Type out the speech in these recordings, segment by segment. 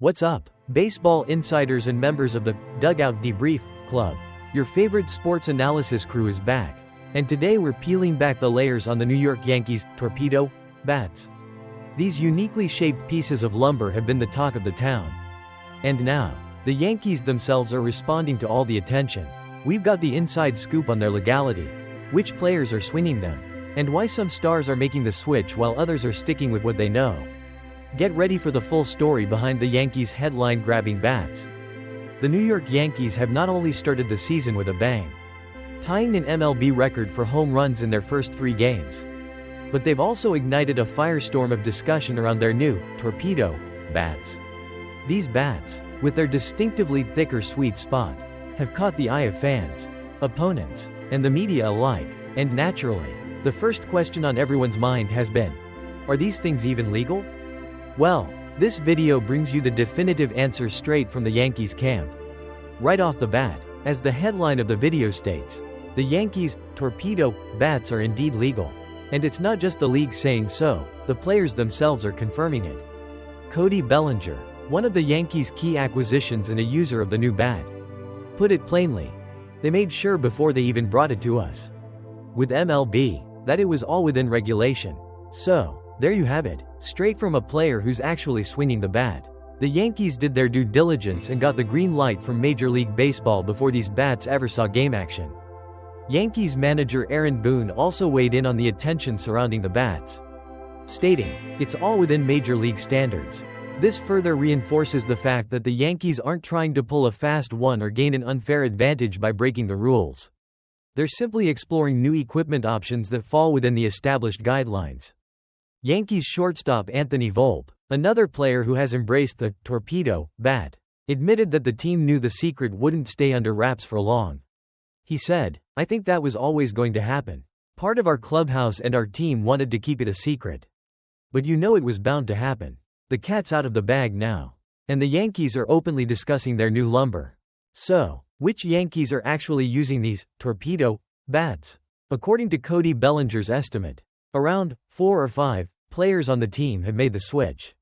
What's up, baseball insiders and members of the Dugout Debrief Club? Your favorite sports analysis crew is back, and today we're peeling back the layers on the New York Yankees Torpedo bats. These uniquely shaped pieces of lumber have been the talk of the town. And now, the Yankees themselves are responding to all the attention. We've got the inside scoop on their legality, which players are swinging them, and why some stars are making the switch while others are sticking with what they know. Get ready for the full story behind the Yankees' headline-grabbing bats. The New York Yankees have not only started the season with a bang, tying an MLB record for home runs in their first 3 games, but they've also ignited a firestorm of discussion around their new Torpedo bats. These bats, with their distinctively thicker sweet spot, have caught the eye of fans, opponents, and the media alike, and naturally, the first question on everyone's mind has been, are these things even legal? Well, this video brings you the definitive answer straight from the Yankees camp. Right off the bat, as the headline of the video states, the Yankees' Torpedo bats are indeed legal. And it's not just the league saying so, the players themselves are confirming it. Cody Bellinger, one of the Yankees' key acquisitions and a user of the new bat, put it plainly, they made sure before they even brought it to us, with MLB, that it was all within regulation. So, there you have it, straight from a player who's actually swinging the bat. The Yankees did their due diligence and got the green light from Major League Baseball before these bats ever saw game action. Yankees manager Boone also weighed in on the attention surrounding the bats, stating, "It's all within Major League standards." This further reinforces the fact that the Yankees aren't trying to pull a fast one or gain an unfair advantage by breaking the rules. They're simply exploring new equipment options that fall within the established guidelines. Yankees shortstop Anthony Volpe, another player who has embraced the Torpedo bat, admitted that the team knew the secret wouldn't stay under wraps for long. He said, "I think that was always going to happen. Part of our clubhouse and our team wanted to keep it a secret. But you know it was bound to happen. The cat's out of the bag now. And the Yankees are openly discussing their new lumber." So, which Yankees are actually using these Torpedo bats? According to Cody Bellinger's estimate, around 4 or 5 players on the team have made the switch.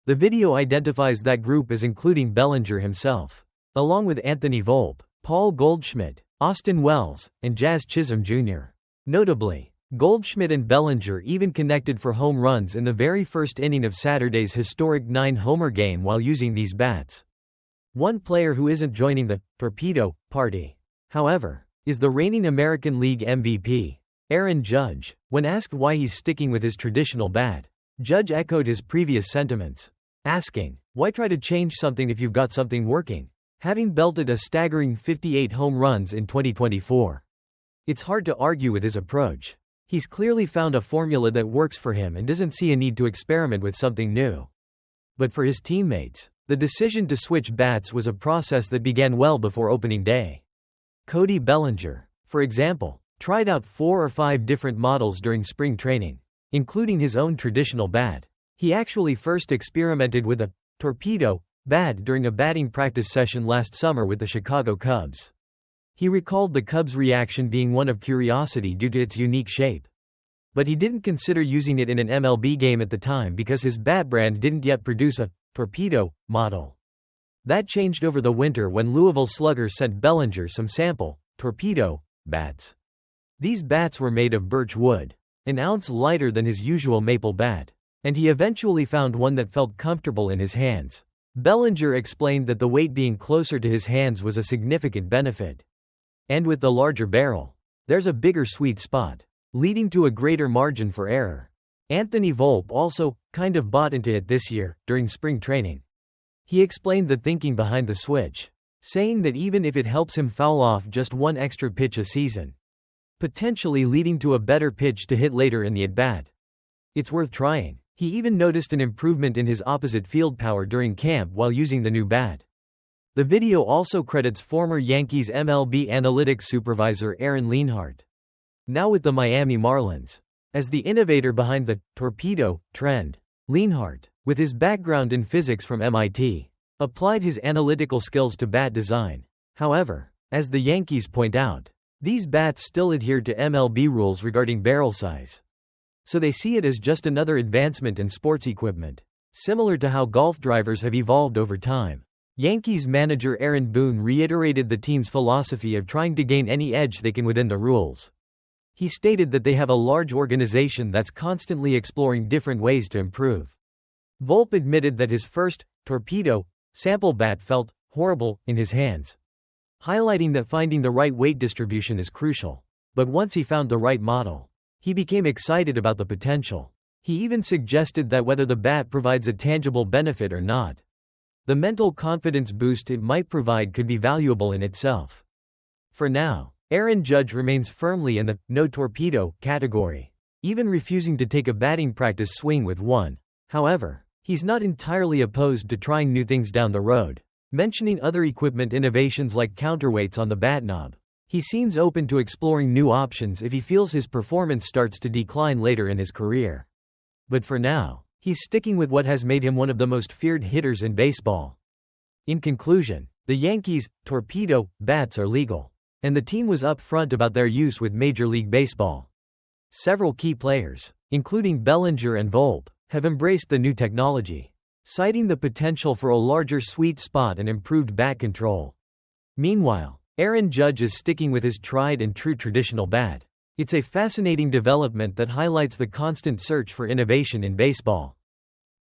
The video identifies that group as including Bellinger himself, along with Anthony Volpe, Paul Goldschmidt, Austin Wells, and Jazz Chisholm Jr. Notably, Goldschmidt and Bellinger even connected for home runs in the very first inning of Saturday's historic 9-homer game while using these bats. One player who isn't joining the Torpedo party, however, is the reigning American League MVP, Aaron Judge. When asked why he's sticking with his traditional bat, Judge echoed his previous sentiments, asking, "Why try to change something if you've got something working?" Having belted a staggering 58 home runs in 2024. It's hard to argue with his approach. He's clearly found a formula that works for him and doesn't see a need to experiment with something new. But for his teammates, the decision to switch bats was a process that began well before opening day. Cody Bellinger, for example, tried out 4 or 5 different models during spring training, including his own traditional bat. He actually first experimented with a Torpedo bat during a batting practice session last summer with the Chicago Cubs. He recalled the Cubs' reaction being one of curiosity due to its unique shape. But he didn't consider using it in an MLB game at the time because his bat brand didn't yet produce a Torpedo model. That changed over the winter when Louisville Slugger sent Bellinger some sample Torpedo bats. These bats were made of birch wood, an ounce lighter than his usual maple bat, and he eventually found one that felt comfortable in his hands. Bellinger explained that the weight being closer to his hands was a significant benefit. And with the larger barrel, there's a bigger sweet spot, leading to a greater margin for error. Anthony Volpe also kind of bought into it this year, during spring training. He explained the thinking behind the switch, saying that even if it helps him foul off just one extra pitch a season, potentially leading to a better pitch to hit later in the at-bat, it's worth trying. He even noticed an improvement in his opposite field power during camp while using the new bat. The video also credits former Yankees MLB analytics supervisor Aaron Lienhart, now with the Miami Marlins, as the innovator behind the Torpedo trend. Lienhart, with his background in physics from MIT, applied his analytical skills to bat design. However, as the Yankees point out, these bats still adhere to MLB rules regarding barrel size. So they see it as just another advancement in sports equipment. similar to how golf drivers have evolved over time. Yankees manager Aaron Boone reiterated the team's philosophy of trying to gain any edge they can within the rules. He stated that they have a large organization that's constantly exploring different ways to improve. Volpe admitted that his first, Torpedo, sample bat felt horrible in his hands, highlighting that finding the right weight distribution is crucial. But once he found the right model, he became excited about the potential. He even suggested that whether the bat provides a tangible benefit or not, the mental confidence boost it might provide could be valuable in itself. For now, Aaron Judge remains firmly in the no torpedo category, even refusing to take a batting practice swing with one. However, he's not entirely opposed to trying new things down the road, mentioning other equipment innovations like counterweights on the bat knob. He seems open to exploring new options if he feels his performance starts to decline later in his career. But for now, he's sticking with what has made him one of the most feared hitters in baseball. In conclusion, the Yankees' torpedo bats are legal, and the team was upfront about their use with Major League Baseball. Several key players, including Bellinger and Volpe, have embraced the new technology, citing the potential for a larger sweet spot and improved bat control. Meanwhile, Aaron Judge is sticking with his tried and true traditional bat. It's a fascinating development that highlights the constant search for innovation in baseball.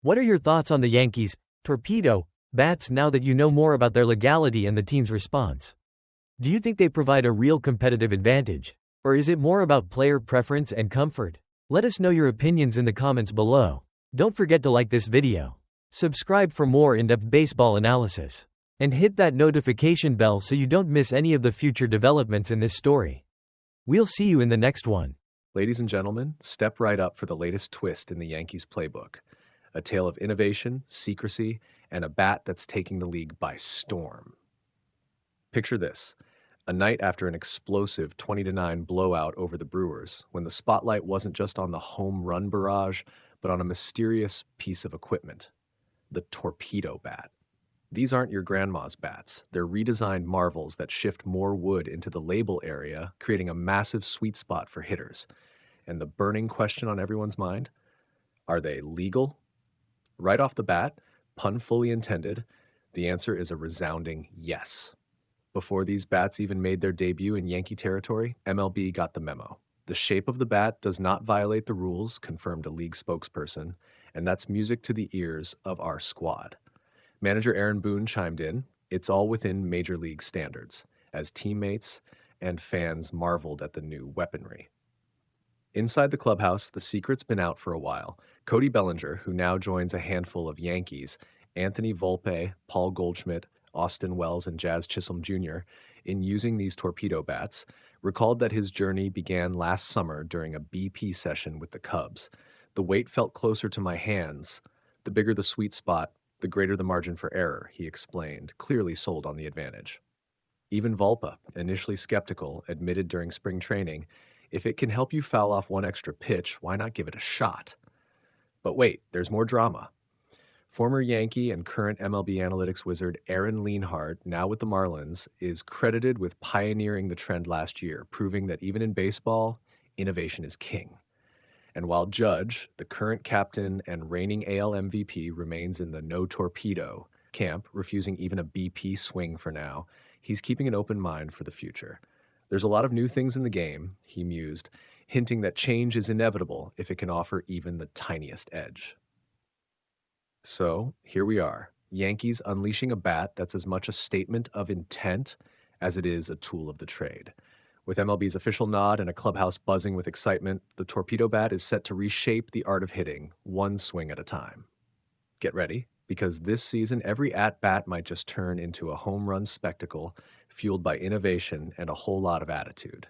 What are your thoughts on the Yankees' torpedo bats now that you know more about their legality and the team's response? Do you think they provide a real competitive advantage, or is it more about player preference and comfort? Let us know your opinions in the comments below. Don't forget to like this video, subscribe for more in-depth baseball analysis, and hit that notification bell so you don't miss any of the future developments in this story. We'll see you in the next one. Ladies and gentlemen, step right up for the latest twist in the Yankees playbook. A tale of innovation, secrecy, and a bat that's taking the league by storm. Picture this: a night after an explosive 20-9 blowout over the Brewers, when the spotlight wasn't just on the home run barrage, but on a mysterious piece of equipment, the torpedo bat. These aren't your grandma's bats. They're redesigned marvels that shift more wood into the label area, creating a massive sweet spot for hitters. And the burning question on everyone's mind? Are they legal? Right off the bat, pun fully intended, the answer is a resounding yes. Before these bats even made their debut in Yankee territory, MLB got the memo. The shape of the bat does not violate the rules, confirmed a league spokesperson, and that's music to the ears of our squad. Manager Aaron Boone chimed in, "It's all within Major League standards," as teammates and fans marveled at the new weaponry. Inside the clubhouse, the secret's been out for a while. Cody Bellinger, who now joins a handful of Yankees, Anthony Volpe, Paul Goldschmidt, Austin Wells, and Jazz Chisholm Jr., in using these torpedo bats, recalled that his journey began last summer during a BP session with the Cubs. "The weight felt closer to my hands. The bigger the sweet spot, the greater the margin for error," he explained, clearly sold on the advantage. Even Volpe, initially skeptical, admitted during spring training, "If it can help you foul off one extra pitch, why not give it a shot?" But wait, there's more drama. Former Yankee and current MLB analytics wizard Aaron Lienhardt, now with the Marlins, is credited with pioneering the trend last year, proving that even in baseball, innovation is king. And while Judge, the current captain and reigning AL MVP, remains in the no torpedo camp, refusing even a BP swing for now, he's keeping an open mind for the future. "There's a lot of new things in the game," he mused, hinting that change is inevitable if it can offer even the tiniest edge. So, here we are, Yankees unleashing a bat that's as much a statement of intent as it is a tool of the trade. With MLB's official nod and a clubhouse buzzing with excitement, the torpedo bat is set to reshape the art of hitting, one swing at a time. Get ready, because this season every at-bat might just turn into a home run spectacle fueled by innovation and a whole lot of attitude.